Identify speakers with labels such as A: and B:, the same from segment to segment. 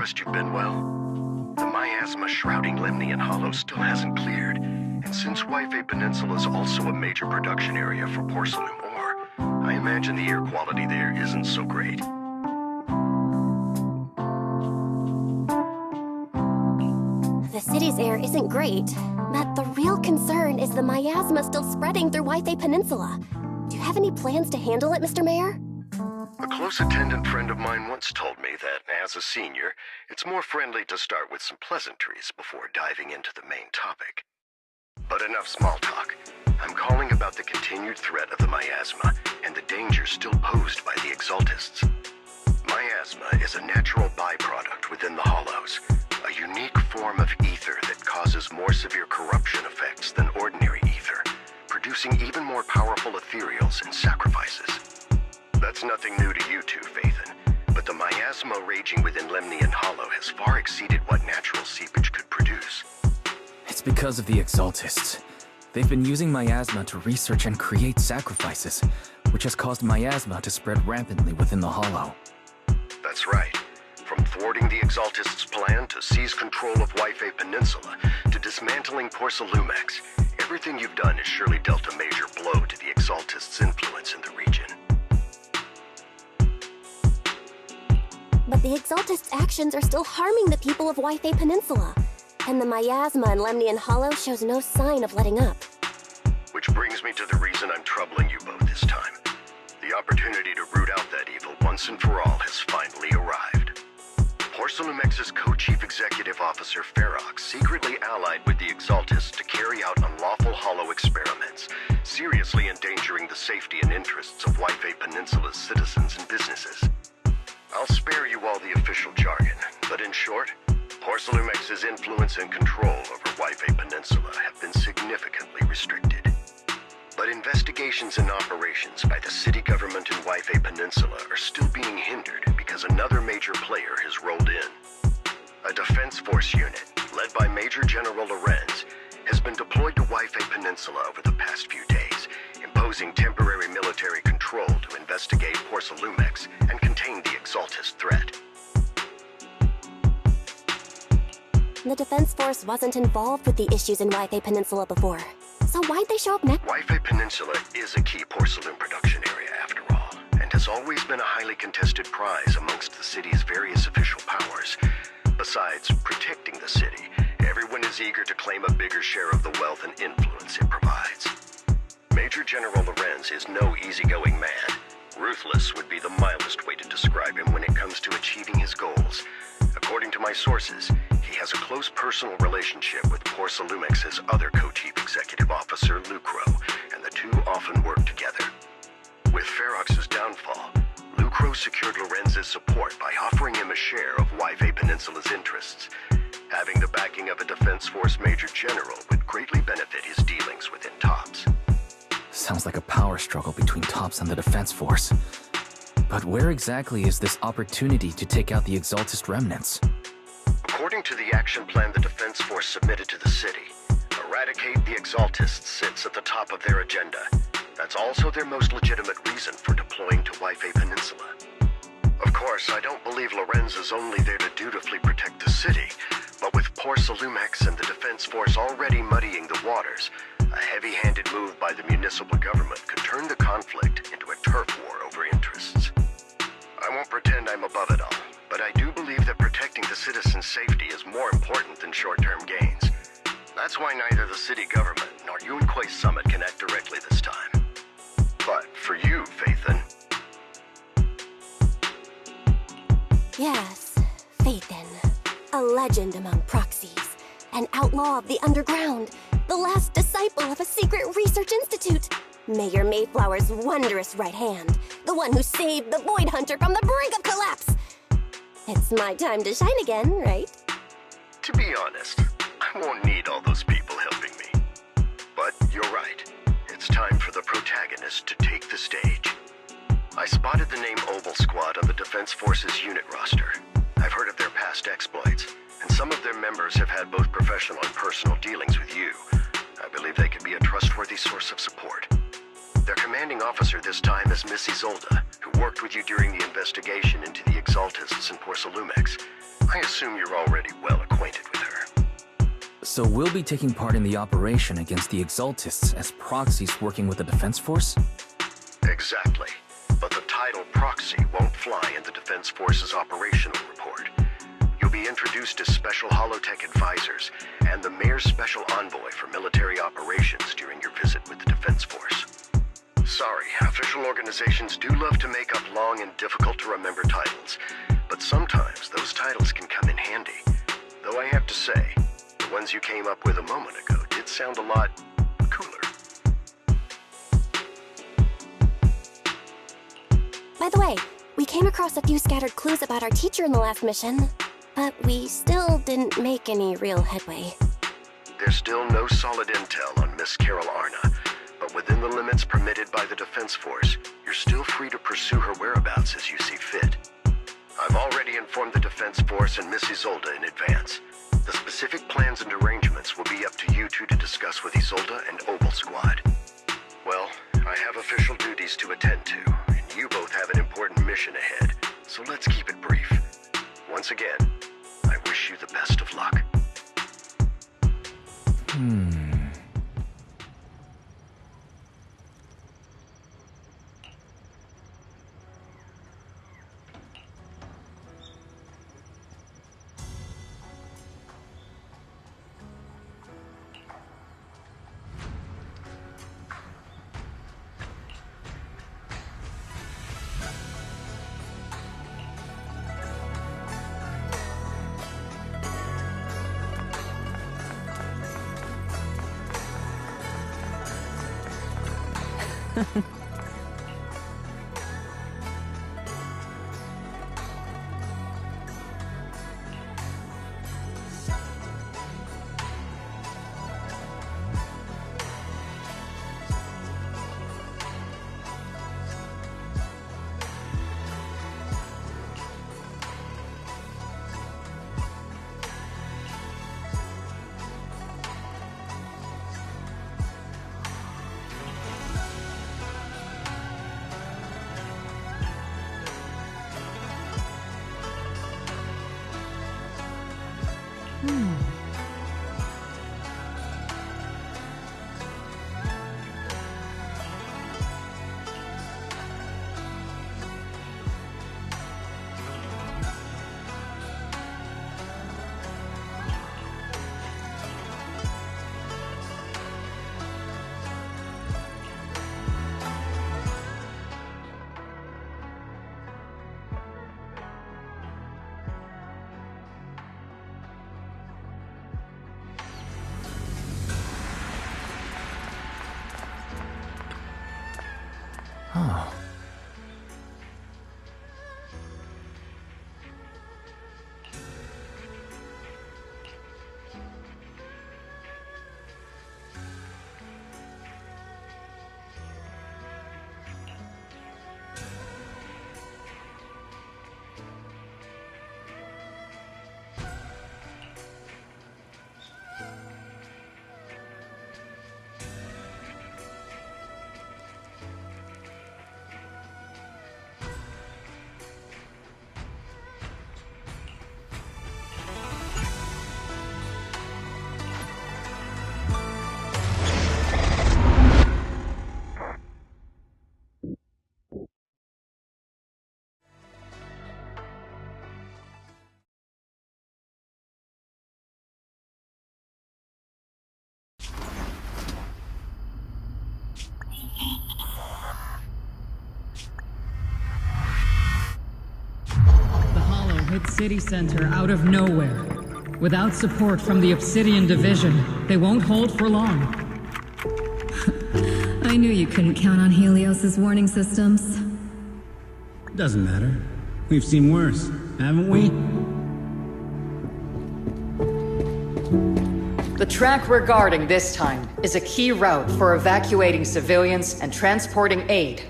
A: trust you've been well? The miasma shrouding Lemnian Hollow still hasn't cleared, and since Wi-Fi Peninsula is also a major production area for porcelain ore, I imagine the air quality there isn't so great.
B: The city's air isn't great, but the real concern is the miasma still spreading through Wi-Fi Peninsula. Do you have any plans to handle it, Mr. Mayor?
A: A close attendant friend of mine once told me that, as a senior, it's more friendly to start with some pleasantries before diving into the main topic. But enough small talk. I'm calling about the continued threat of the miasma and the danger still posed by the Exaltists. Miasma is a natural byproduct within the Hollows, a unique form of ether that causes more severe corruption effects than ordinary ether, producing even more powerful ethereals and sacrifices. That's nothing new to you two, Phaethon, but the miasma raging within Lemnian Hollow has far exceeded what natural seepage could produce.
C: It's because of the Exaltists. They've been using miasma to research and create sacrifices, which has caused miasma to spread rampantly within the Hollow.
A: That's right. From thwarting the Exaltists' plan to seize control of Wi-Fi Peninsula to dismantling Porcelumex, everything you've done has surely dealt a major blow to the Exaltists' influence in the region.
B: But the Exaltists' actions are still harming the people of Wi-Fi Peninsula, and the miasma in Lemnian Hollow shows no sign of letting up.
A: Which brings me to the reason I'm troubling you both this time. The opportunity to root out that evil once and for all has finally arrived. Porcelumex's co-chief executive officer Ferox secretly allied with the Exaltists to carry out unlawful hollow experiments, seriously endangering the safety and interests of Wi-Fi Peninsula's citizens and businesses. I'll spare you all the official jargon, but in short, Porcelumex's influence and control over Wi-Fi Peninsula have been significantly restricted. But investigations and operations by the city government in Wi-Fi Peninsula are still being hindered because another major player has rolled in. A defense force unit, led by Major General Lorenz, has been deployed to Wi-Fi Peninsula over the past few days, imposing temporary military control to investigate Porcelumex and contain the Exaltist threat.
B: The Defense Force wasn't involved with the issues in Wi-Fi Peninsula before, so why'd they show up next?
A: Wi-Fi Peninsula is a key porcelain production area after all, and has always been a highly contested prize amongst the city's various official powers. Besides protecting the city, everyone is eager to claim a bigger share of the wealth and influence it provides. Major General Lorenz is no easygoing man. Ruthless would be the mildest way to describe him when it comes to achieving his goals. According to my sources, he has a close personal relationship with Porcelumex's other co-chief executive officer, Lucro, and the two often work together. With Ferox's downfall, Lucro secured Lorenz's support by offering him a share of Wi-Fi Peninsula's interests. Having the backing of a Defense Force Major General would greatly benefit his dealings within TOPS.
C: Sounds like a power struggle between TOPS and the Defense Force. But where exactly is this opportunity to take out the Exaltist remnants?
A: According to the action plan the Defense Force submitted to the city, eradicate the Exaltists sits at the top of their agenda. That's also their most legitimate reason for deploying to Wi-Fi Peninsula. Of course, I don't believe Lorenz is only there to dutifully protect the city, but with Porcelumex and the Defense Force already muddying the waters, a heavy-handed move by the municipal government could turn the conflict into a turf war over interests. I won't pretend I'm above it all, but I do believe that protecting the citizens' safety is more important than short-term gains. That's why neither the city government nor Yunquay Summit can act directly this time. But for you, Phaethon...
B: Yes, Phaethon. A legend among proxies. An outlaw of the underground. The last disciple of a secret research institute. Mayor Mayflower's wondrous right hand. The one who saved the Void Hunter from the brink of collapse. It's my time to shine again, right?
A: To be honest, I won't need all those people helping me. But you're right. It's time for the protagonist to take the stage. I spotted the name Oval Squad on the Defense Force's unit roster. I've heard of their past exploits, and some of their members have had both professional and personal dealings with you. I believe they could be a trustworthy source of support. Their commanding officer this time is Miss Isolde, who worked with you during the investigation into the Exaltists and Porcelumex. I assume you're already well acquainted with her.
C: So we'll be taking part in the operation against the Exaltists as proxies working with the Defense Force?
A: Exactly. But the title proxy won't fly in the Defense Force's operational report. You'll be introduced as Special Holotech Advisors and the Mayor's Special Envoy for Military Operations during your visit with the Defense Force. Sorry, official organizations do love to make up long and difficult-to-remember titles, but sometimes those titles can come in handy. Though I have to say, the ones you came up with a moment ago did sound a lot cooler.
B: By the way, we came across a few scattered clues about our teacher in the last mission, but we still didn't make any real headway.
A: There's still no solid intel on Miss Carol Arna, but within the limits permitted by the Defense Force, you're still free to pursue her whereabouts as you see fit. I've already informed the Defense Force and Miss Isolde in advance. The specific plans and arrangements will be up to you two to discuss with Isolde and Oval Squad. Well, I have official duties to attend to, and you both have an important mission ahead, so let's keep it brief. Once again, I wish you the best of luck.
C: Oh.
D: Hit city center out of nowhere. Without support from the Obsidian Division, they won't hold for long.
E: I knew you couldn't count on Helios's warning systems.
F: Doesn't matter. We've seen worse, haven't we?
G: The track we're guarding this time is a key route for evacuating civilians and transporting aid.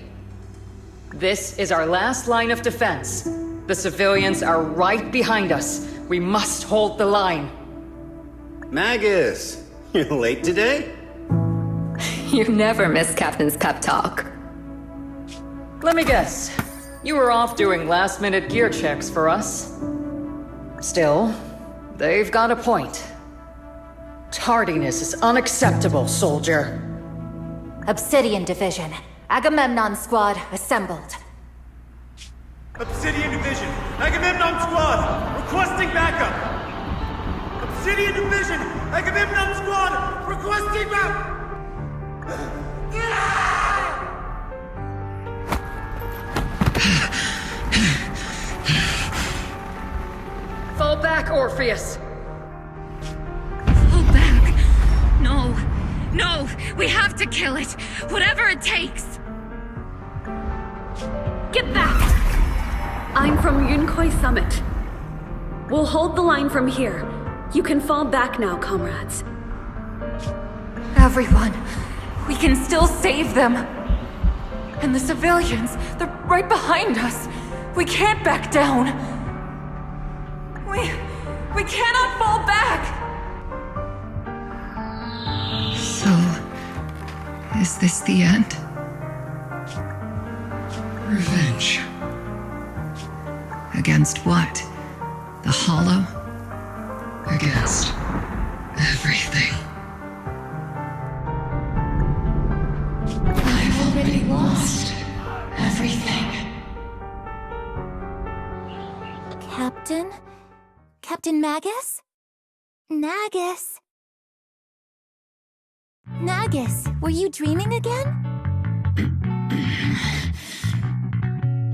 G: This is our last line of defense. The civilians are right behind us. We must hold the line.
H: Magus, you're late today?
E: You never miss Captain's pep talk.
G: Let me guess. You were off doing last-minute gear checks for us? Still, they've got a point. Tardiness is unacceptable, soldier.
H: Obsidian Division. Agamemnon Squad assembled.
I: Obsidian Division, Agamemnon Squad, requesting backup! Obsidian Division, Agamemnon Squad, requesting backup!
G: Fall back, Orpheus!
J: Fall back! No! No! We have to kill it! Whatever it takes!
K: Get back! I'm from Yunkoi Summit. We'll hold the line from here. You can fall back now, comrades.
E: Everyone. We can still save them. And the civilians, they're right behind us. We can't back down. We cannot fall back!
J: So, is this the end? Revenge. Against what? The Hollow? Against everything. I've already lost everything.
B: Captain? Captain Magus? Nagus? Nagus, were you dreaming again?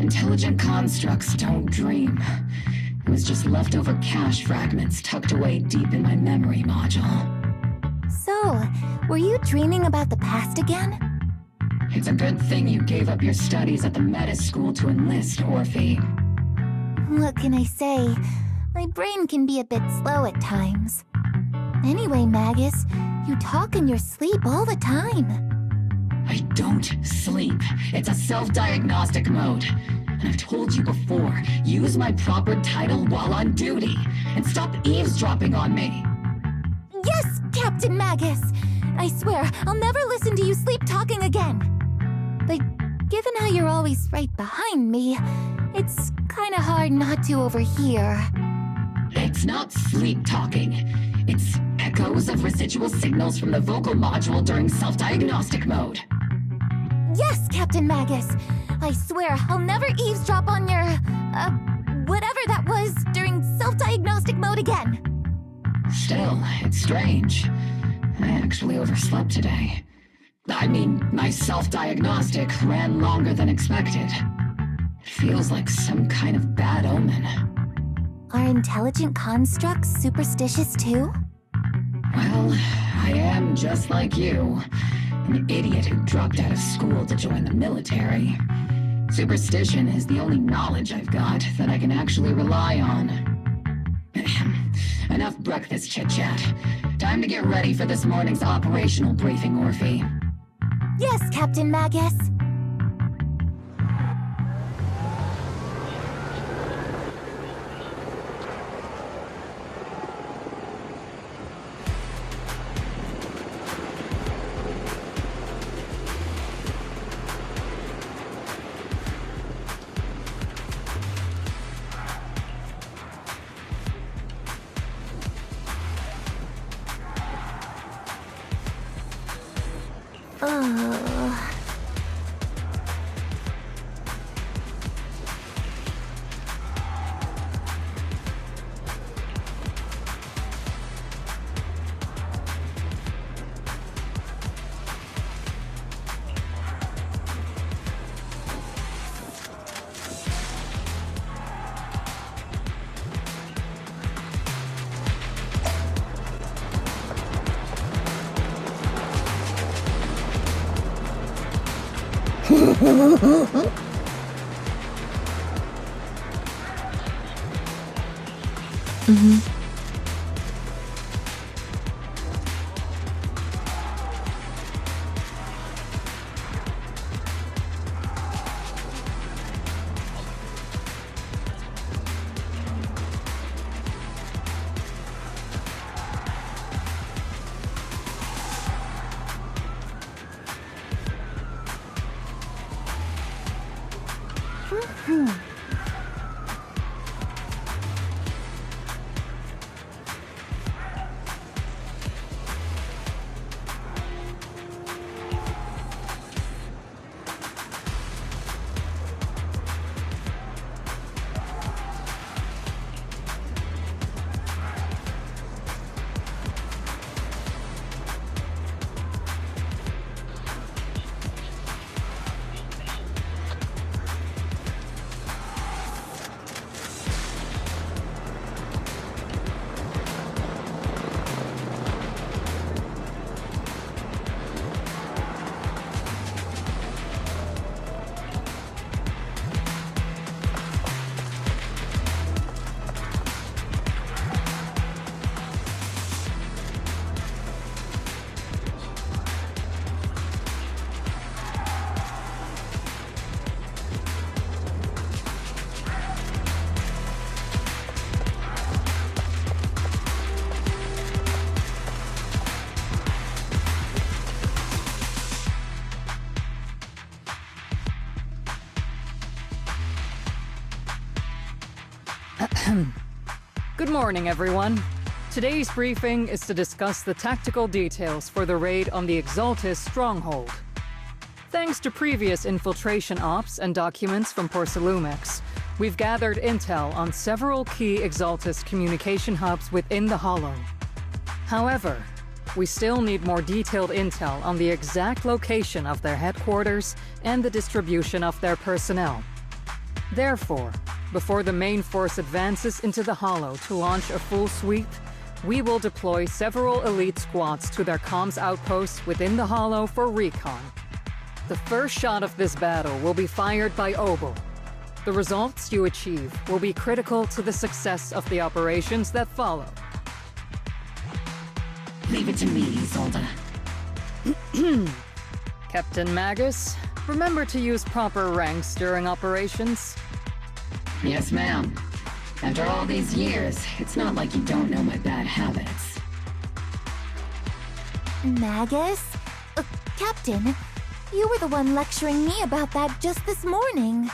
L: Intelligent constructs don't dream. It was just leftover cache fragments tucked away deep in my memory module.
B: So, were you dreaming about the past again?
L: It's a good thing you gave up your studies at the Meta School to enlist, Orphe.
B: What can I say? My brain can be a bit slow at times. Anyway, Magus, you talk in your sleep all the time.
L: I don't sleep. It's a self-diagnostic mode. And I've told you before, use my proper title while on duty, and stop eavesdropping on me.
B: Yes, Captain Magus! I swear, I'll never listen to you sleep-talking again. But given how you're always right behind me, it's kinda hard not to overhear.
L: It's not sleep-talking. It's echoes of residual signals from the vocal module during self-diagnostic mode.
B: Yes, Captain Magus. I swear I'll never eavesdrop on your, whatever that was during self-diagnostic mode again.
L: Still, it's strange. I actually overslept today. I mean, my self-diagnostic ran longer than expected. It feels like some kind of bad omen.
B: Are intelligent constructs superstitious too?
L: Well, I am just like you. An idiot who dropped out of school to join the military. Superstition is the only knowledge I've got that I can actually rely on. Enough breakfast chit-chat. Time to get ready for this morning's operational briefing, Orphe.
B: Yes, Captain Magus.
G: Good morning, everyone. Today's briefing is to discuss the tactical details for the raid on the Exaltis stronghold. Thanks to previous infiltration ops and documents from Porcelumex, we've gathered intel on several key Exaltis communication hubs within the Hollow. However, we still need more detailed intel on the exact location of their headquarters and the distribution of their personnel. Therefore, before the main force advances into the Hollow to launch a full sweep, we will deploy several elite squads to their comms outposts within the Hollow for recon. The first shot of this battle will be fired by Obel. The results you achieve will be critical to the success of the operations that follow.
L: Leave it to me, Isolde.
G: Captain Magus, remember to use proper ranks during operations.
L: Yes, ma'am. After all these years, it's not like you don't know my bad habits.
B: Magus? Captain, you were the one lecturing me about that just this morning.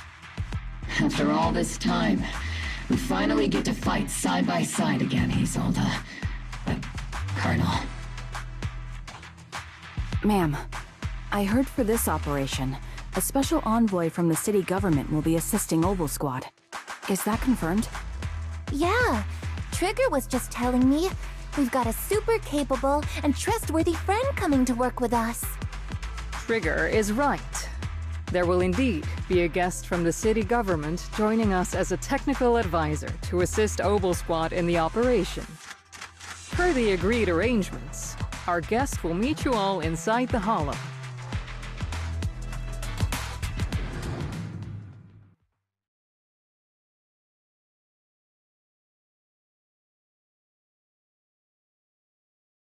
L: After all this time, we finally get to fight side by side again, Isolde. Colonel.
M: Ma'am, I heard for this operation, a special envoy from the city government will be assisting Obel Squad. Is that confirmed?
B: Yeah, Trigger was just telling me we've got a super capable and trustworthy friend coming to work with us.
G: Trigger is right. There will indeed be a guest from the city government joining us as a technical advisor to assist Obel Squad in the operation. Per the agreed arrangements, our guest will meet you all inside the Hollow.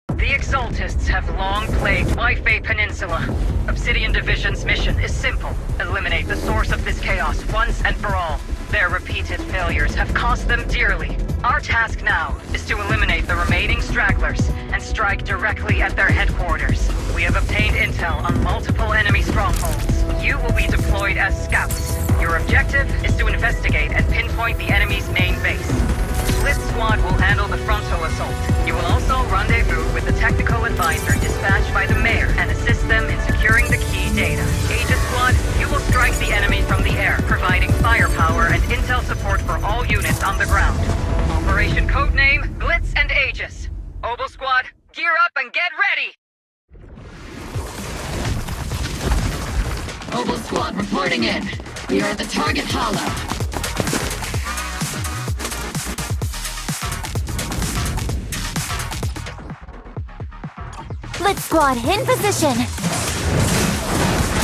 G: The Exaltists have long plagued Waifei Peninsula. Obsidian Division's mission is simple. Eliminate the source of this chaos once and for all. Their repeated failures have cost them dearly. Our task now is to eliminate the remaining stragglers and strike directly at their headquarters. We have obtained intel on multiple enemy strongholds. You will be deployed as scouts. Your objective is to investigate and pinpoint the enemy's main base. Blitz Squad will handle the frontal assault. You will also rendezvous with the technical advisor dispatched by the mayor and assist them in securing the key data. Aegis Squad, you will strike the enemy from the air, providing firepower and intel support for all units on the ground. Operation codename Blitz and Aegis. Obel Squad, gear up and get ready!
L: Obel Squad reporting in. We are at the target hollow.
B: Blitz Squad, in position!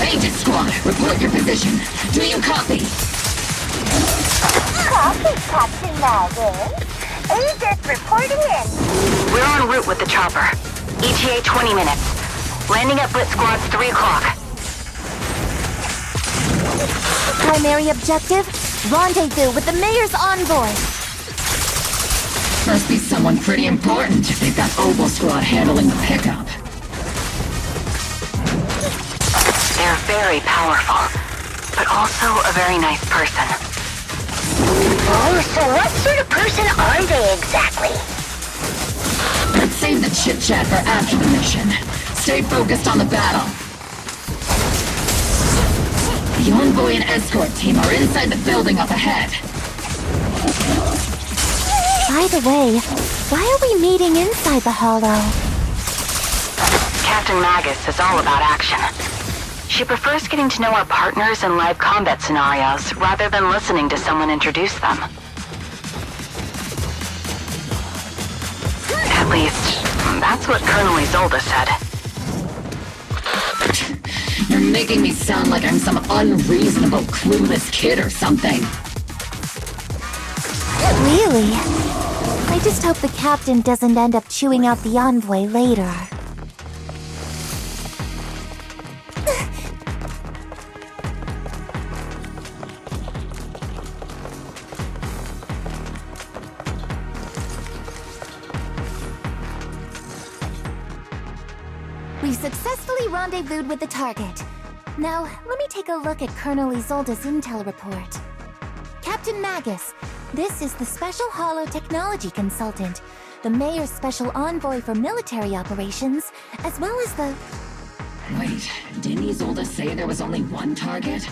L: Aegis Squad, report your position. Do you copy?
N: Copy, Captain Magus. Aegis reporting in.
O: We're en route with the chopper. ETA 20 minutes. Landing at Blitz Squad's 3 o'clock.
B: Primary objective, rendezvous with the mayor's envoy.
L: Must be someone pretty important if they've got Obel Squad handling the pickup.
O: They're very powerful, but also a very nice person.
N: Oh, so what sort of person are they exactly?
L: Let's save the chit-chat for after the mission. Stay focused on the battle. The envoy and escort team are inside the building up ahead.
B: By the way, why are we meeting inside the Hollow?
O: Captain Magus is all about action. She prefers getting to know our partners in live combat scenarios rather than listening to someone introduce them. At least, that's what Colonel Isolde said.
L: You're making me sound like I'm some unreasonable, clueless kid or something.
B: Really? I just hope the captain doesn't end up chewing out the envoy later. We've successfully rendezvoused with the target. Now, let me take a look at Colonel Isolde's intel report. Captain Magus,
H: This is the Special Holo Technology Consultant, the Mayor's Special Envoy for Military Operations, as well as the...
L: Wait, didn't Isolde say there was only one target?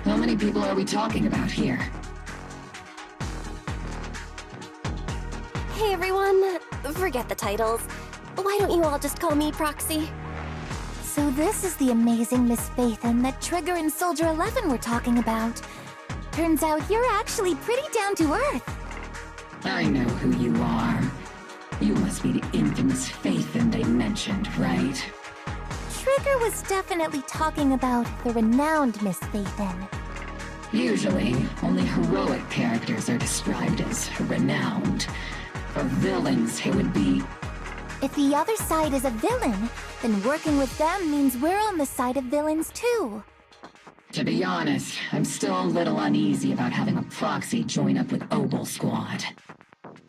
L: How many people are we talking about here?
B: Hey everyone, forget the titles. Why don't you all just call me Proxy?
H: So this is the amazing Miss Phaethon that Trigger and Soldier 11 were talking about. Turns out you're actually pretty down to earth.
L: I know who you are. You must be the infamous Phaethon they mentioned, right?
H: Trigger was definitely talking about the renowned Miss Phaethon.
L: Usually, only heroic characters are described as renowned. For villains, it would be...
H: If the other side is a villain, then working with them means we're on the side of villains too.
L: To be honest, I'm still a little uneasy about having a proxy join up with Obel Squad.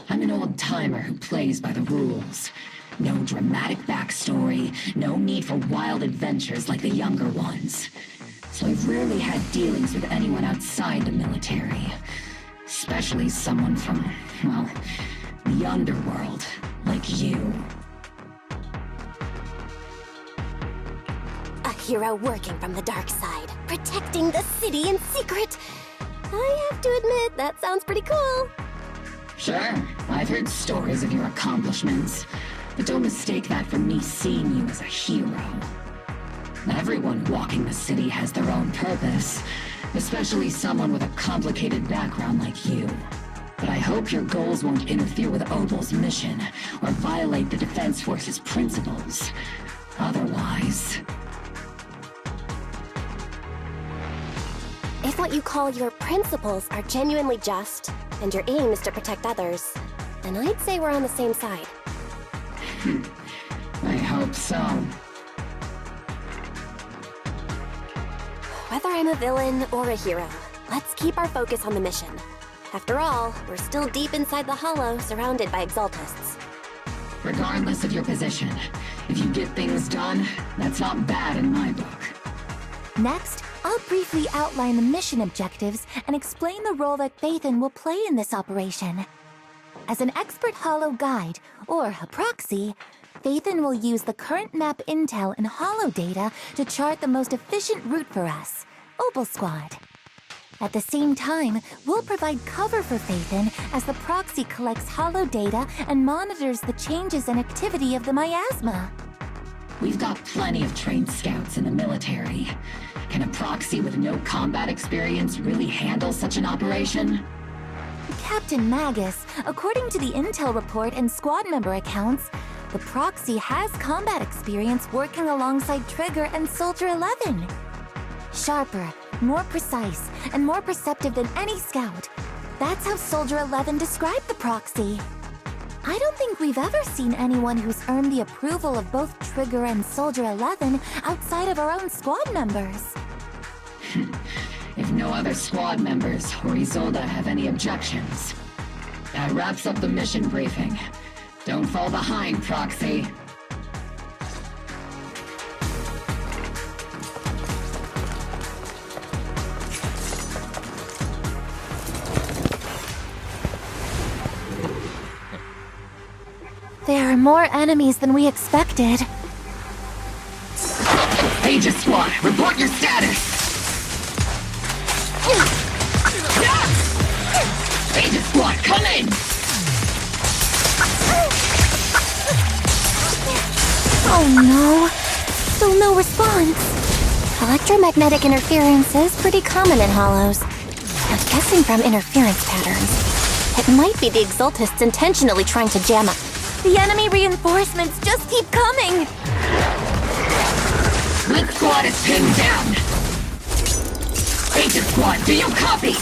L: I'm an old-timer who plays by the rules. No dramatic backstory, no need for wild adventures like the younger ones. So I've rarely had dealings with anyone outside the military. Especially someone from, well, the underworld, like you.
B: A hero working from the dark side, protecting the city in secret. I have to admit, that sounds pretty cool.
L: Sure, I've heard stories of your accomplishments, but don't mistake that for me seeing you as a hero. Everyone walking the city has their own purpose, especially someone with a complicated background like you. But I hope your goals won't interfere with Obel's mission, or violate the Defense Force's principles. Otherwise...
B: If what you call your principles are genuinely just, and your aim is to protect others, then I'd say we're on the same side.
L: I hope so.
B: Whether I'm a villain or a hero, let's keep our focus on the mission. After all, we're still deep inside the Hollow, surrounded by Exaltists.
L: Regardless of your position, if you get things done, that's not bad in my book.
H: Next, I'll briefly outline the mission objectives and explain the role that Phaethon will play in this operation. As an expert Hollow guide, or a proxy, Phaethon will use the current map intel and Hollow data to chart the most efficient route for us, Obel Squad. At the same time, we'll provide cover for Phaethon as the proxy collects Hollow data and monitors the changes and activity of the miasma.
L: We've got plenty of trained scouts in the military. Can a proxy with no combat experience really handle such an operation?
H: Captain Magus, according to the intel report and squad member accounts, the proxy has combat experience working alongside Trigger and Soldier 11. Sharper, more precise, and more perceptive than any scout. That's how Soldier 11 described the proxy. I don't think we've ever seen anyone who's earned the approval of both Trigger and Soldier 11 outside of our own squad members.
L: If no other squad members or Isolde have any objections. That wraps up the mission briefing. Don't fall behind, Proxy.
H: There are more enemies than we expected.
L: Aegis Squad, report your status! Aegis Squad, come in!
B: Oh no! Still no response. Electromagnetic interference is pretty common in Hollows. I'm guessing from interference patterns. It might be the Exaltists intentionally trying to jam up.
H: The enemy reinforcements just keep coming!
L: Blitz Squad is pinned down! Aegis Squad, do you copy?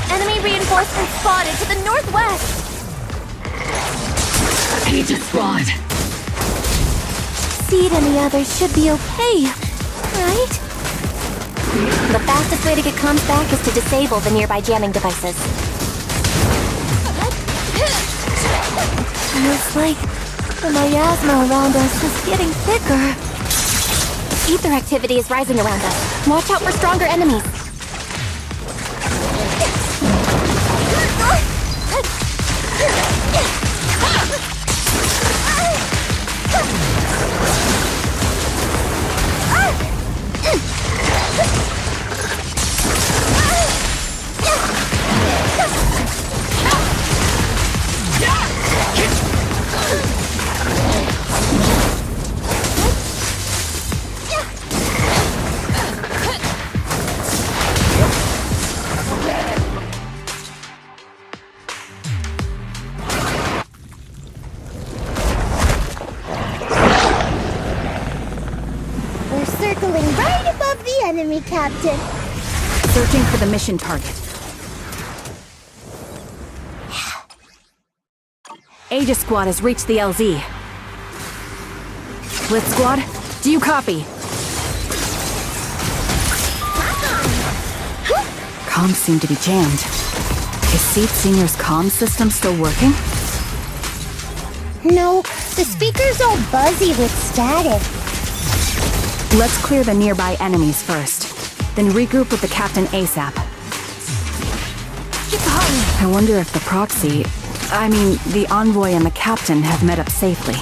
H: Enemy reinforcements spotted to the northwest!
L: Aegis Squad!
H: Seed and the others should be okay, right?
B: The fastest way to get comms back is to disable the nearby jamming devices.
H: Looks like the miasma around us is getting thicker.
B: Ether activity is rising around us. Watch out for stronger enemies.
N: circling right above the enemy, Captain.
M: Searching for the mission target. Aegis Squad has reached the LZ. Blitz Squad, do you copy? Comms seem to be jammed. Is Seed Senior's comms system still working?
N: No, the speaker's all buzzy with static.
M: Let's clear the nearby enemies first, then regroup with the Captain ASAP. I wonder if the proxy, the envoy and the Captain have met up safely.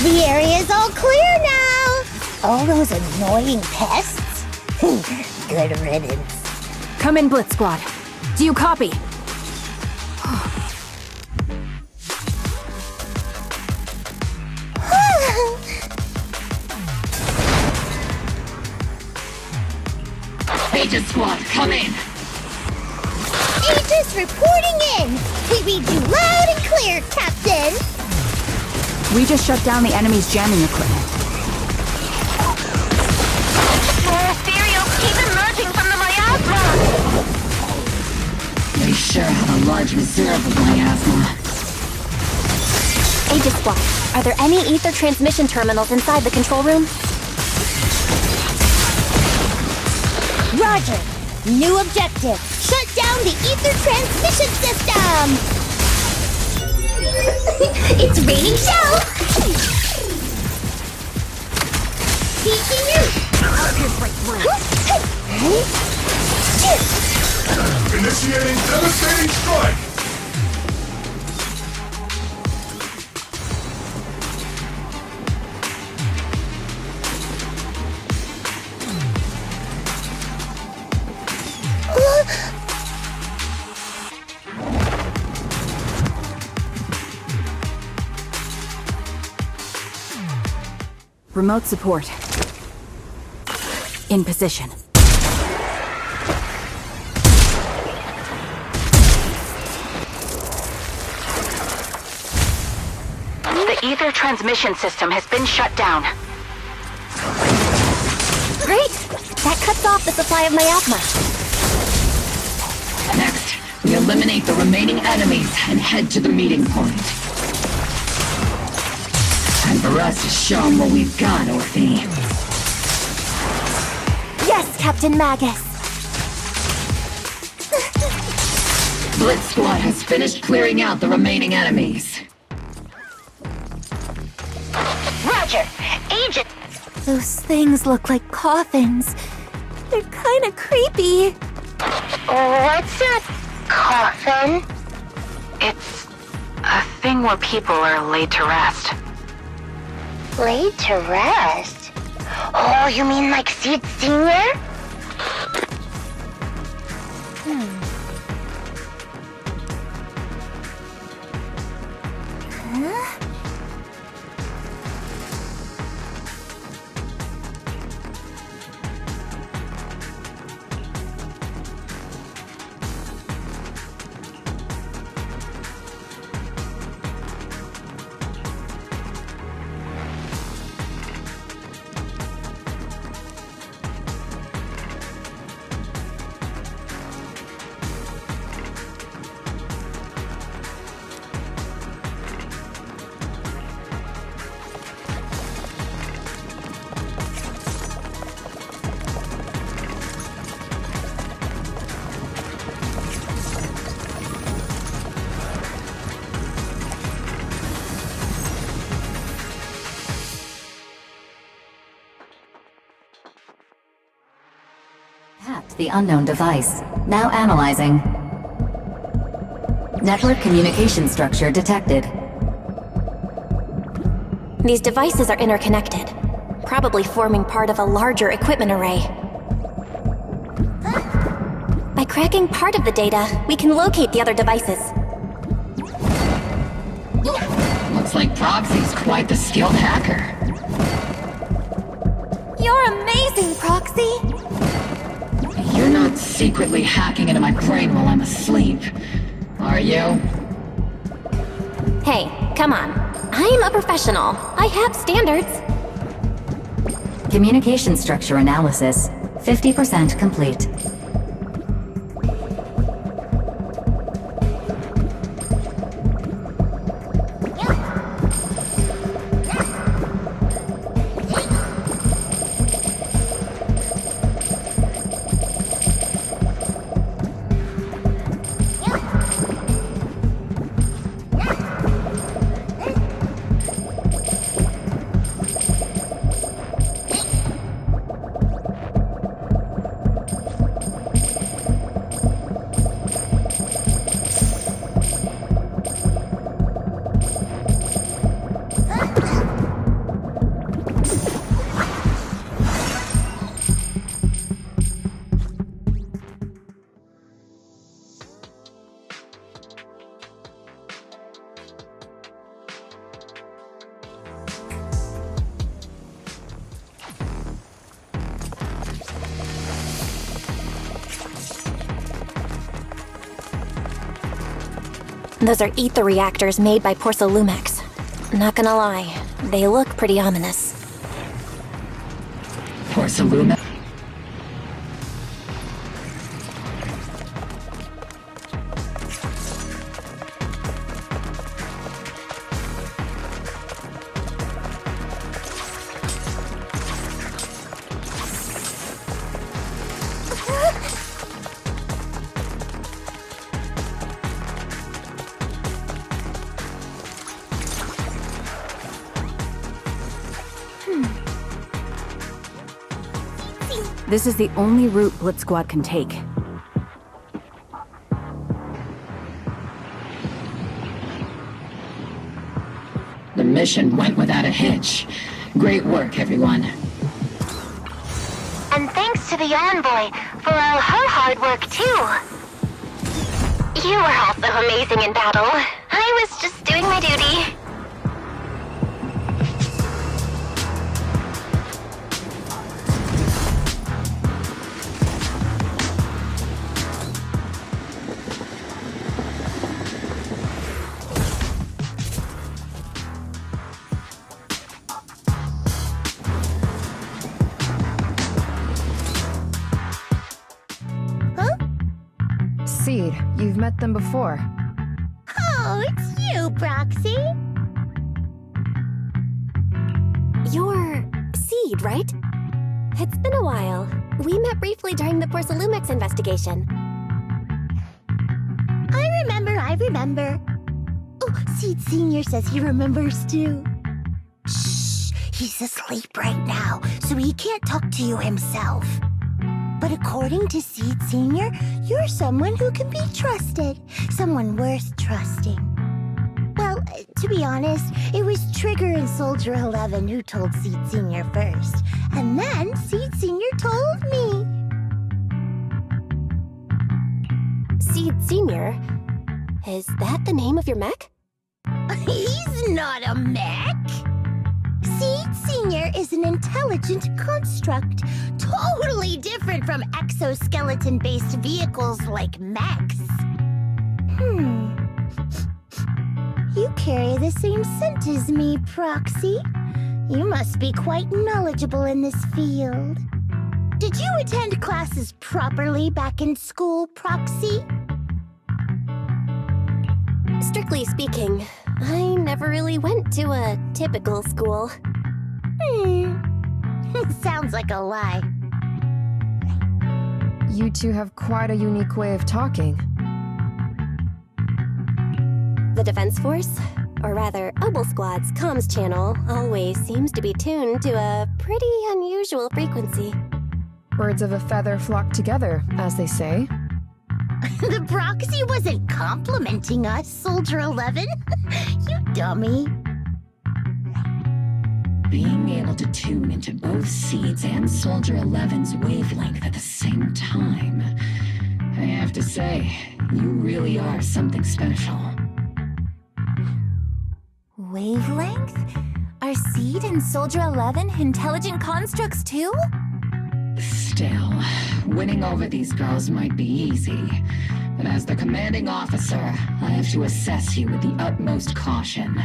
N: The area's all clear now! All those annoying pests? Good riddance.
M: Come in, Blitz Squad. Do you copy?
L: Aegis Squad, come in!
N: Aegis reporting in! We read you loud and clear, Captain!
M: We just shut down the enemy's jamming equipment.
N: More ethereals keep emerging from the miasma!
L: We sure have a large reserve of miasma.
B: Aegis Squad, are there any ether transmission terminals inside the control room?
N: Roger! New objective! Shut down the ether transmission system! It's raining shells! Teaching you! I'll pierce right through!
P: Initiating devastating strike!
M: Remote support. In position.
O: The ether transmission system has been shut down.
B: Great! That cuts off the supply of miasma.
L: Next, we eliminate the remaining enemies and head to the meeting point. Time for us to show them what we've got, Orphe.
B: Yes, Captain Magus!
L: Blitz Squad has finished clearing out the remaining enemies.
N: Roger! Agent!
B: Those things look like coffins. They're kinda creepy.
N: What's a coffin?
O: It's a thing where people are laid to rest.
N: Laid to rest? Oh, you mean like Seed Senior? Huh?
Q: The unknown device. Now analyzing. Network communication structure detected.
B: These devices are interconnected, probably forming part of a larger equipment array. By cracking part of the data, we can locate the other devices.
L: Looks like Proxy's quite the skilled hacker.
B: You're amazing, Proxy!
L: You're not secretly hacking into my brain while I'm asleep, are you?
B: Hey, come on. I'm a professional. I have standards.
Q: Communication structure analysis 50% complete.
B: Those are ether reactors made by Porcelumex. Not gonna lie, they look pretty ominous.
L: Porcelumex?
M: This is the only route Blitz Squad can take.
L: The mission went without a hitch. Great work, everyone.
N: And thanks to the Envoy for all her hard work, too. You were also amazing in battle. I was just doing my duty.
M: Seed, you've met them before.
N: Oh, it's you, Proxy.
B: You're Seed, right? It's been a while. We met briefly during the Porcelumex investigation.
N: I remember. Oh, Seed Sr. says he remembers too. Shh, he's asleep right now, so he can't talk to you himself. But according to Seed Sr., you're someone who can be trusted. Someone worth trusting. Well, to be honest, it was Trigger and Soldier 11 who told Seed Sr. first. And then Seed Sr. told me.
B: Seed Sr.? Is that the name of your mech?
N: He's not a mech. Seed Sr. is an intelligent construct, totally different from exoskeleton-based vehicles like mechs. You carry the same scent as me, Proxy. You must be quite knowledgeable in this field. Did you attend classes properly back in school, Proxy?
B: Strictly speaking, I never really went to a typical school.
N: Sounds like a lie.
M: You two have quite a unique way of talking.
B: The Defense Force, or rather Obel Squad's comms channel, always seems to be tuned to a pretty unusual frequency.
M: Birds of a feather flock together, as they say.
N: The Proxy wasn't complimenting us, Soldier 11. You dummy.
L: Being able to tune into both Seed's and Soldier 11's wavelength at the same time. I have to say, you really are something special.
H: Wavelength? Are Seed and Soldier 11 intelligent constructs too?
L: Still, winning over these girls might be easy, but as the commanding officer, I have to assess you with the utmost caution.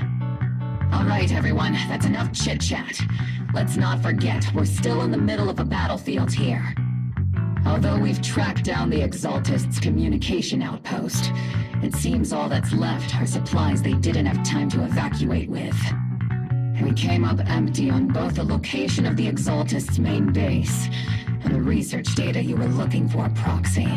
L: All right, everyone, that's enough chit-chat. Let's not forget, we're still in the middle of a battlefield here. Although we've tracked down the Exaltists' communication outpost, it seems all that's left are supplies they didn't have time to evacuate with. We came up empty on both the location of the Exaltists' main base and the research data you were looking for, Proxy.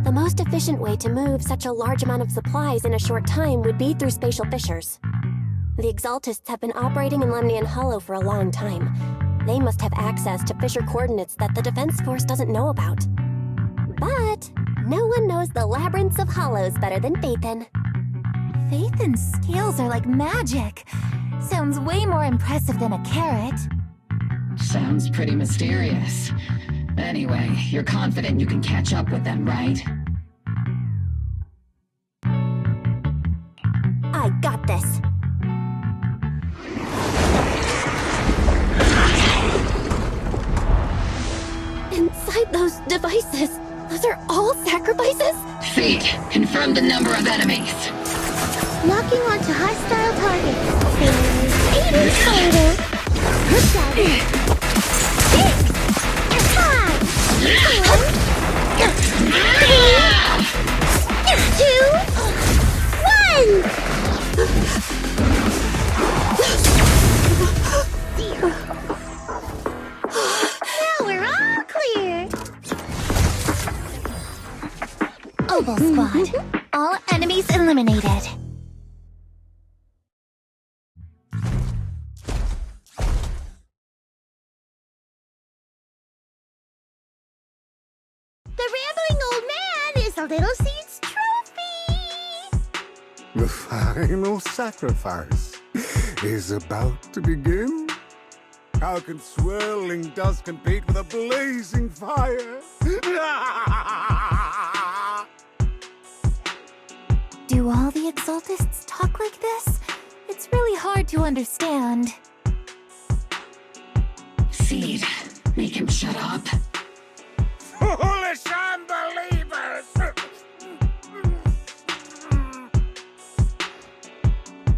B: The most efficient way to move such a large amount of supplies in a short time would be through spatial fissures. The Exaltists have been operating in Lemnian Hollow for a long time. They must have access to fissure coordinates that the Defense Force doesn't know about. But no one knows the labyrinths of hollows better than Phaethon.
H: Phaethon's skills are like magic. Sounds way more impressive than a carrot.
L: Sounds pretty mysterious. Anyway, you're confident you can catch up with them, right?
B: I got this. Inside those devices, those are all sacrifices?
L: Feed. Confirm the number of enemies.
N: Locking onto hostile targets. There's 8 in total. Good job. 6. 5. 2. 1. Now we're all clear.
H: Oval Squad. All enemies eliminated.
N: The rambling old man is a little seed's trophy.
R: The final sacrifice is about to begin. How can swirling dust compete with a blazing fire?
H: Do all the Exaltists talk like this? It's really hard to understand.
L: Seed, make him shut up.
R: Foolish unbelievers!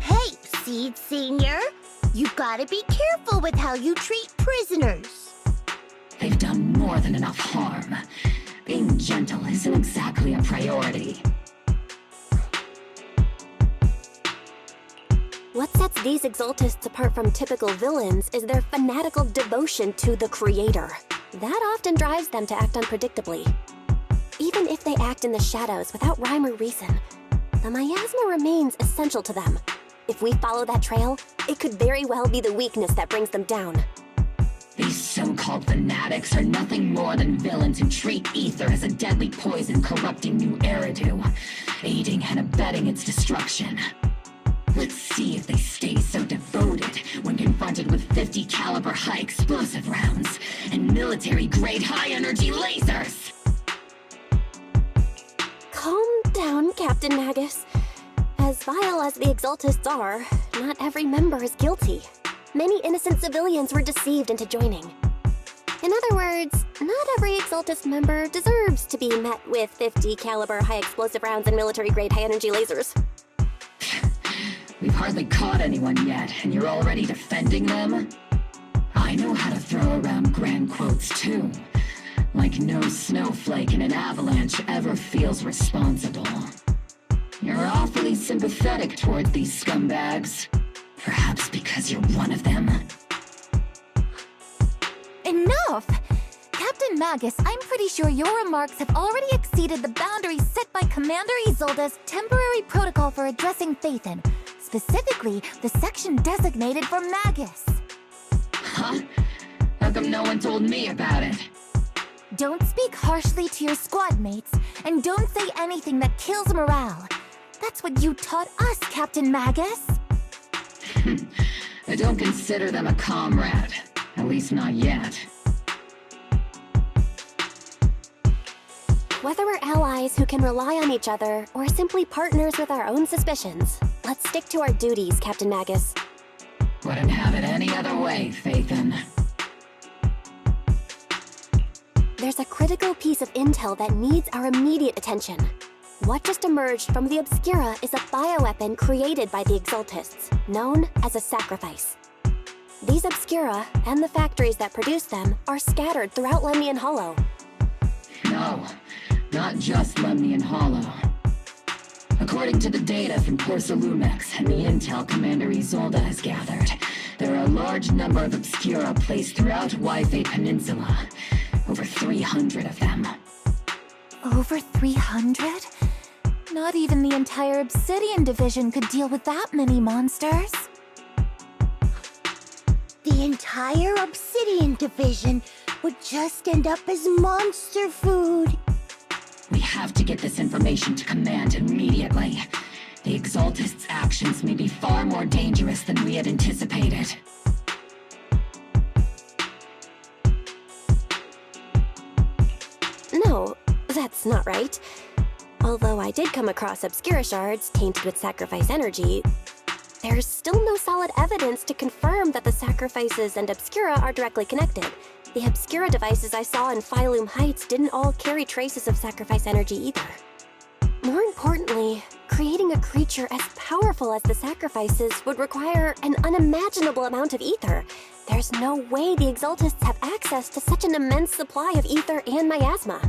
N: Hey, Seed Senior. You gotta be careful with how you treat prisoners.
L: They've done more than enough harm. Being gentle isn't exactly a priority.
B: What sets these Exaltists apart from typical villains is their fanatical devotion to the Creator. That often drives them to act unpredictably. Even if they act in the shadows without rhyme or reason, the miasma remains essential to them. If we follow that trail, it could very well be the weakness that brings them down.
L: These so-called fanatics are nothing more than villains who treat ether as a deadly poison corrupting New Eridu, aiding and abetting its destruction. Let's see if they stay so devoted when confronted with 50 caliber high explosive rounds and military-grade high-energy lasers!
B: Calm down, Captain Magus. As vile as the Exaltists are, not every member is guilty. Many innocent civilians were deceived into joining. In other words, not every Exaltist member deserves to be met with 50 caliber high explosive rounds and military-grade high-energy lasers.
L: We've hardly caught anyone yet, and you're already defending them? I know how to throw around grand quotes too. Like no snowflake in an avalanche ever feels responsible. You're awfully sympathetic towards these scumbags. Perhaps because you're one of them.
H: Enough! Captain Magus, I'm pretty sure your remarks have already exceeded the boundaries set by Commander Isolde's temporary protocol for addressing Phaethon, specifically the section designated for Magus.
L: Huh? How come no one told me about it?
H: Don't speak harshly to your squad mates, and don't say anything that kills morale. That's what you taught us, Captain Magus.
L: I don't consider them a comrade. At least not yet.
B: Whether we're allies who can rely on each other, or simply partners with our own suspicions, let's stick to our duties, Captain Magus.
L: Wouldn't have it any other way, Phaethon.
B: There's a critical piece of intel that needs our immediate attention. What just emerged from the Obscura is a bioweapon created by the Exaltists, known as a sacrifice. These Obscura, and the factories that produce them, are scattered throughout Lemnian Hollow.
L: No, not just Lemnian Hollow. According to the data from Porsalumex and the intel Commander Isolde has gathered, there are a large number of Obscura placed throughout Yfei Peninsula. Over 300 of them.
H: Over 300? Not even the entire Obsidian Division could deal with that many monsters.
N: The entire Obsidian Division would just end up as monster food.
L: We have to get this information to Command immediately. The Exaltists' actions may be far more dangerous than we had anticipated.
B: No, that's not right. Although I did come across Obscura shards tainted with sacrifice energy, there's still no solid evidence to confirm that the sacrifices and Obscura are directly connected. The Obscura devices I saw in Phylum Heights didn't all carry traces of sacrifice energy either. More importantly, creating a creature as powerful as the sacrifices would require an unimaginable amount of ether. There's no way the Exaltists have access to such an immense supply of ether and miasma.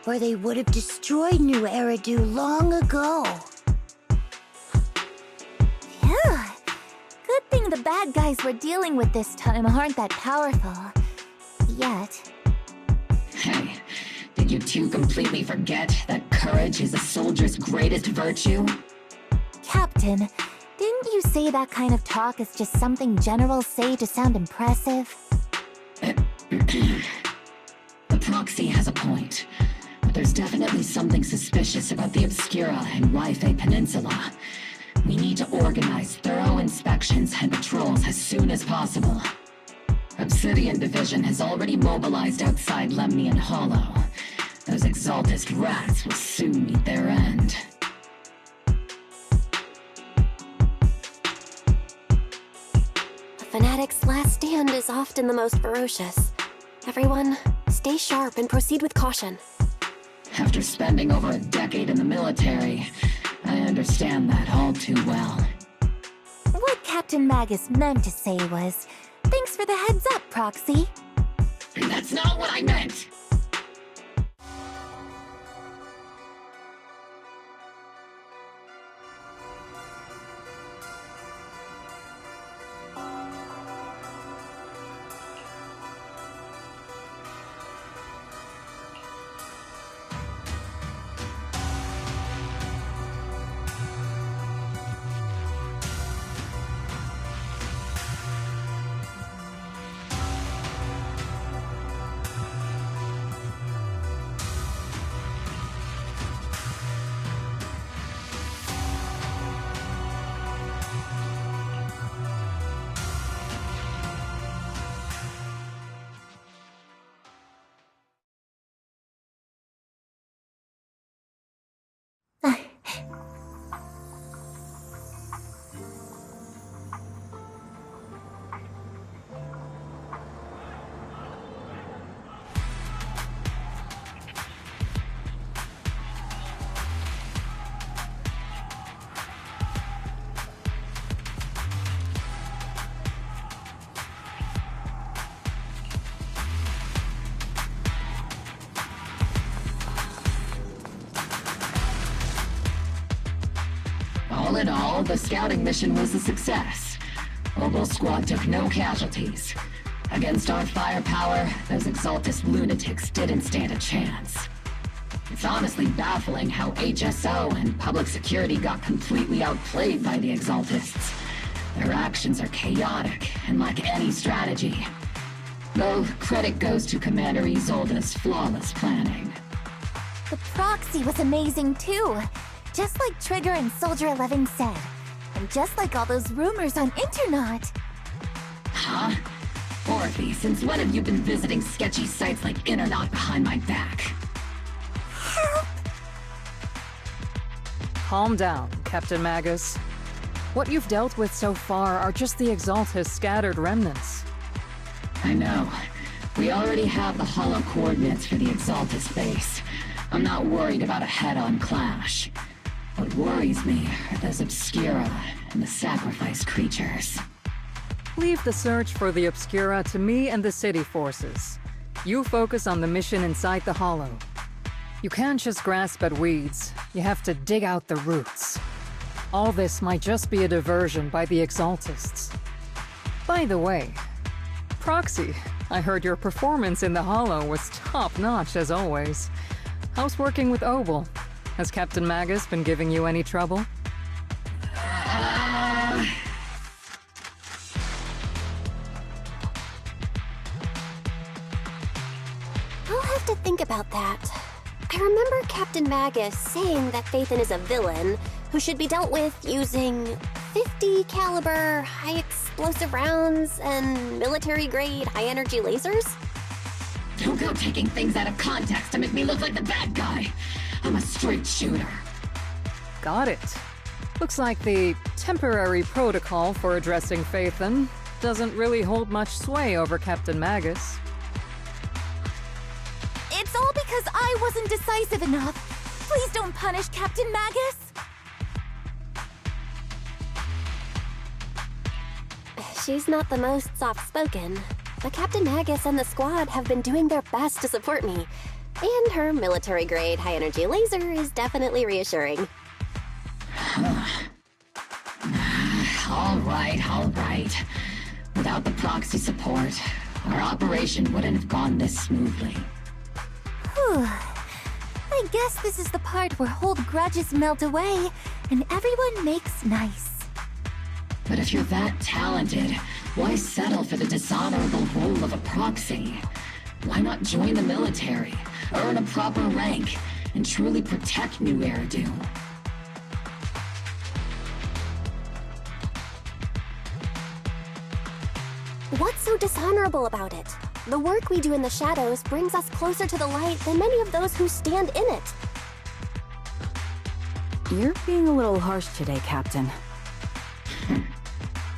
N: Or they would have destroyed New Eridu long ago.
H: Phew. Good thing the bad guys we're dealing with this time aren't that powerful. Yet.
L: Hey, did you two completely forget that courage is a soldier's greatest virtue?
H: Captain, didn't you say that kind of talk is just something generals say to sound impressive?
L: The proxy has a point. But there's definitely something suspicious about the Obscura and Yfei Peninsula. We need to organize thorough inspections and patrols as soon as possible. Obsidian Division has already mobilized outside Lemnian Hollow. Those Exaltist rats will soon meet their end.
B: A fanatic's last stand is often the most ferocious. Everyone, stay sharp and proceed with caution.
L: After spending over a decade in the military, I understand that all too well.
H: What Captain Magus meant to say was, thanks for the heads up, Proxy.
L: That's not what I meant! All in all, the scouting mission was a success. Obel Squad took no casualties. Against our firepower, those Exaltist lunatics didn't stand a chance. It's honestly baffling how HSO and public security got completely outplayed by the Exaltists. Their actions are chaotic and lack any strategy. Though credit goes to Commander Isolde's flawless planning.
H: The proxy was amazing too. Just like Trigger and Soldier 11 said. And just like all those rumors on Internet.
L: Huh? Orphe, since when have you been visiting sketchy sites like Internet behind my back?
G: Calm down, Captain Magus.
D: What you've dealt with so far are just the Exaltus scattered remnants.
L: I know. We already have the hollow coordinates for the Exaltus base. I'm not worried about a head-on clash. What worries me are those Obscura and the sacrifice creatures.
D: Leave the search for the Obscura to me and the city forces. You focus on the mission inside the Hollow. You can't just grasp at weeds. You have to dig out the roots. All this might just be a diversion by the Exaltists. By the way, Proxy, I heard your performance in the Hollow was top-notch as always. How's working with Obel? Has Captain Magus been giving you any trouble?
B: I'll have to think about that. I remember Captain Magus saying that Phaethon is a villain who should be dealt with using 50 caliber high explosive rounds and military-grade high-energy lasers?
L: Don't go taking things out of context to make me look like the bad guy. I'm a straight shooter.
D: Got it. Looks like the temporary protocol for addressing Phaethon doesn't really hold much sway over Captain Magus.
H: It's all because I wasn't decisive enough. Please don't punish Captain Magus.
B: She's not the most soft-spoken, but Captain Magus and the squad have been doing their best to support me. And her military-grade high-energy laser is definitely reassuring.
L: All right. Without the proxy support, our operation wouldn't have gone this smoothly.
H: Whew. I guess this is the part where old grudges melt away and everyone makes nice.
L: But if you're that talented, why settle for the dishonorable role of a proxy? Why not join the military, earn a proper rank, and truly protect New Eridu?
B: What's so dishonorable about it? The work we do in the shadows brings us closer to the light than many of those who stand in it.
M: You're being a little harsh today, Captain.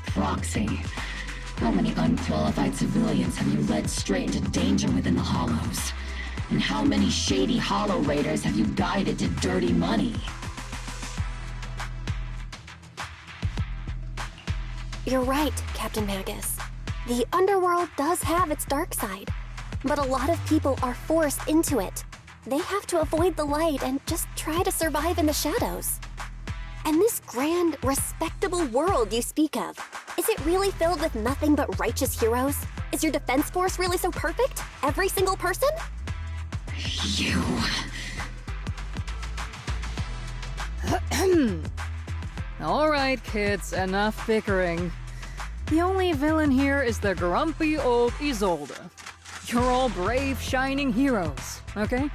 L: Proxy. How many unqualified civilians have you led straight into danger within the Hollows? And how many shady Hollow Raiders have you guided to dirty money?
B: You're right, Captain Magus. The underworld does have its dark side, but a lot of people are forced into it. They have to avoid the light and just try to survive in the shadows. And this grand, respectable world you speak of, is it really filled with nothing but righteous heroes? Is your defense force really so perfect? Every single person?
L: You...
D: All right, kids, enough bickering. The only villain here is the grumpy old Isolde. You're all brave, shining heroes, okay?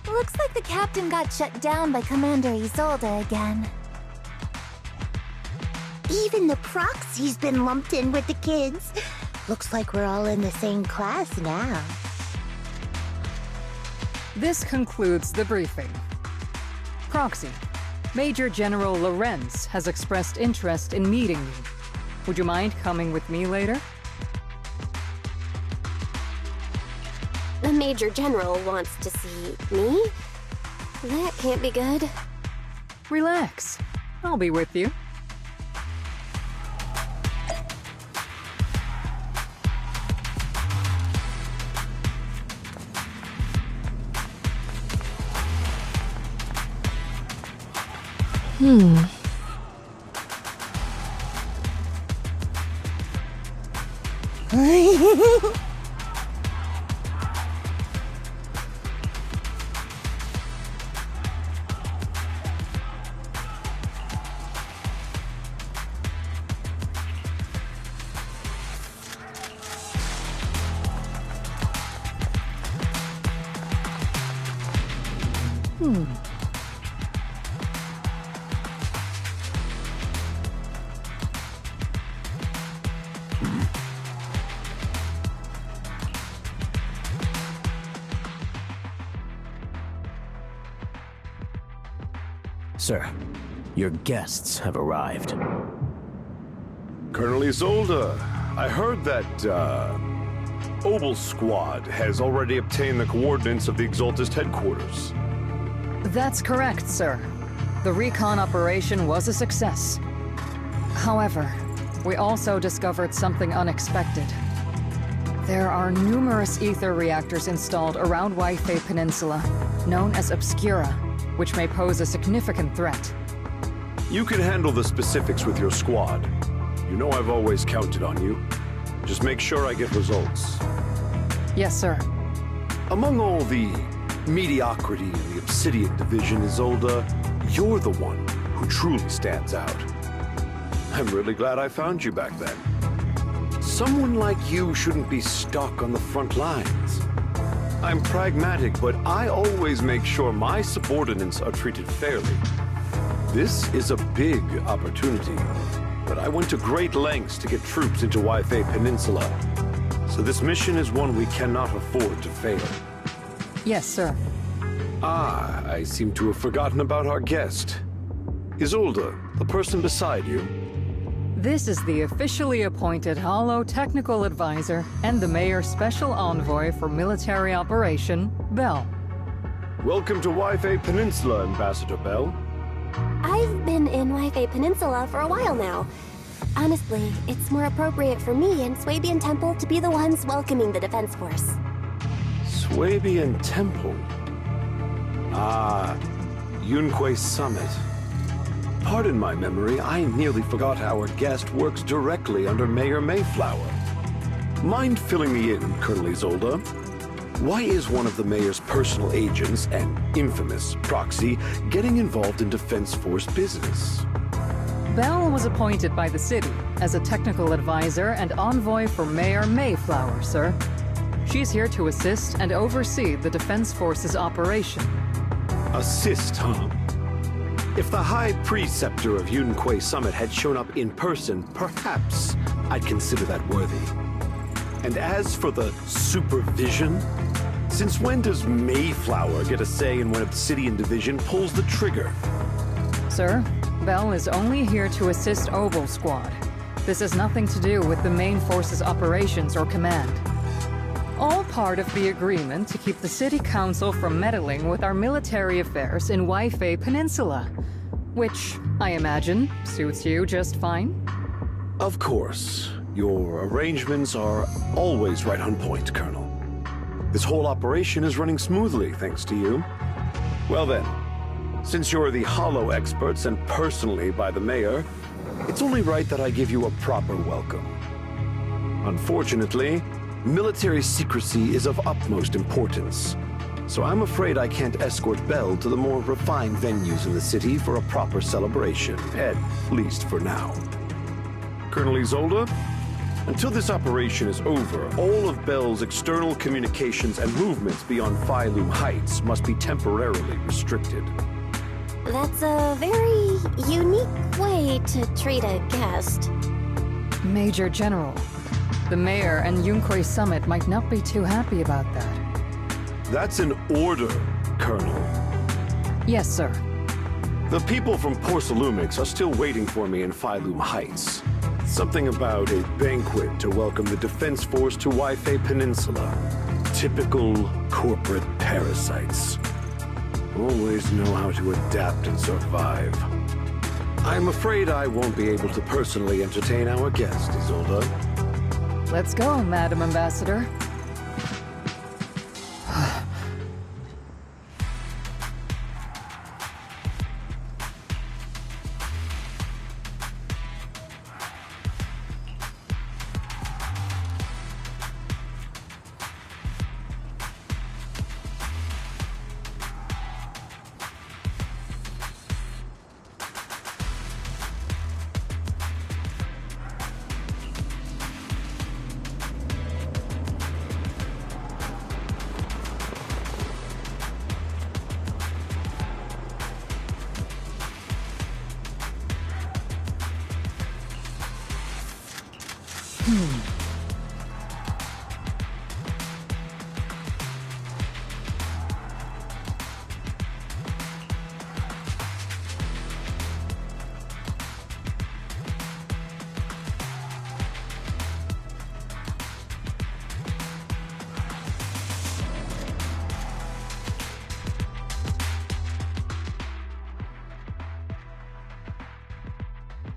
H: Looks like the captain got shut down by Commander Isolde again.
N: Even the proxy's been lumped in with the kids. Looks like we're all in the same class now.
D: This concludes the briefing. Proxy, Major General Lorenz has expressed interest in meeting you. Would you mind coming with me later?
B: The Major General wants to see me? That can't be good.
D: Relax. I'll be with you.
S: Sir, your guests have arrived.
T: Colonel Isolde, I heard that, Obel Squad has already obtained the coordinates of the Exaltist headquarters.
D: That's correct, sir. The recon operation was a success. However, we also discovered something unexpected. There are numerous ether reactors installed around Wi-Fi Peninsula, known as Obscura, which may pose a significant threat.
T: You can handle the specifics with your squad. You know I've always counted on you. Just make sure I get results.
D: Yes, sir.
T: Among all the mediocrity in the Obsidian division, Isolde, you're the one who truly stands out. I'm really glad I found you back then. Someone like you shouldn't be stuck on the front lines. I'm pragmatic, but I always make sure my subordinates are treated fairly. This is a big opportunity, but I went to great lengths to get troops into Wi-Fi Peninsula. So this mission is one we cannot afford to fail.
D: Yes, sir.
T: Ah, I seem to have forgotten about our guest. Isolde, the person beside you.
D: This is the officially appointed Hollow Technical Advisor and the Mayor's Special Envoy for Military Operation, Bell.
T: Welcome to Wi-Fi Peninsula, Ambassador Bell.
B: I've been in Wi-Fi Peninsula for a while now. Honestly, it's more appropriate for me and Swabian Temple to be the ones welcoming the Defense Force.
T: Swabian Temple? Ah, Yunque Summit. Pardon my memory, I nearly forgot our guest works directly under Mayor Mayflower. Mind filling me in, Colonel Isolde? Why is one of the mayor's personal agents, an infamous proxy, getting involved in Defense Force business?
D: Bell was appointed by the city as a technical advisor and envoy for Mayor Mayflower, sir. She's here to assist and oversee the Defense Force's operation.
T: Assist, huh? If the High Preceptor of Yunque Summit had shown up in person, perhaps I'd consider that worthy. And as for the supervision, since when does Mayflower get a say in when Obsidian Division pulls the trigger?
D: Sir, Bell is only here to assist Obel Squad. This has nothing to do with the main force's operations or command. All part of the agreement to keep the City Council from meddling with our military affairs in Wi-Fi Peninsula, which, I imagine, suits you just fine?
T: Of course. Your arrangements are always right on point, Colonel. This whole operation is running smoothly, thanks to you. Well then, since you're the Hollow experts and personally by the Mayor, it's only right that I give you a proper welcome. Unfortunately, military secrecy is of utmost importance, so I'm afraid I can't escort Bell to the more refined venues in the city for a proper celebration, at least for now. Colonel Isolde, until this operation is over, all of Bell's external communications and movements beyond Phylum Heights must be temporarily restricted.
B: That's a very unique way to treat a guest.
D: Major General, the Mayor and Yunque Summit might not be too happy about that.
T: That's an order, Colonel.
D: Yes, sir.
T: The people from Porcelumix are still waiting for me in Phylum Heights. Something about a banquet to welcome the Defense Force to Wi-Fi Peninsula. Typical corporate parasites. Always know how to adapt and survive. I'm afraid I won't be able to personally entertain our guest, Isolde.
D: Let's go, Madam Ambassador.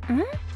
B: Hmm?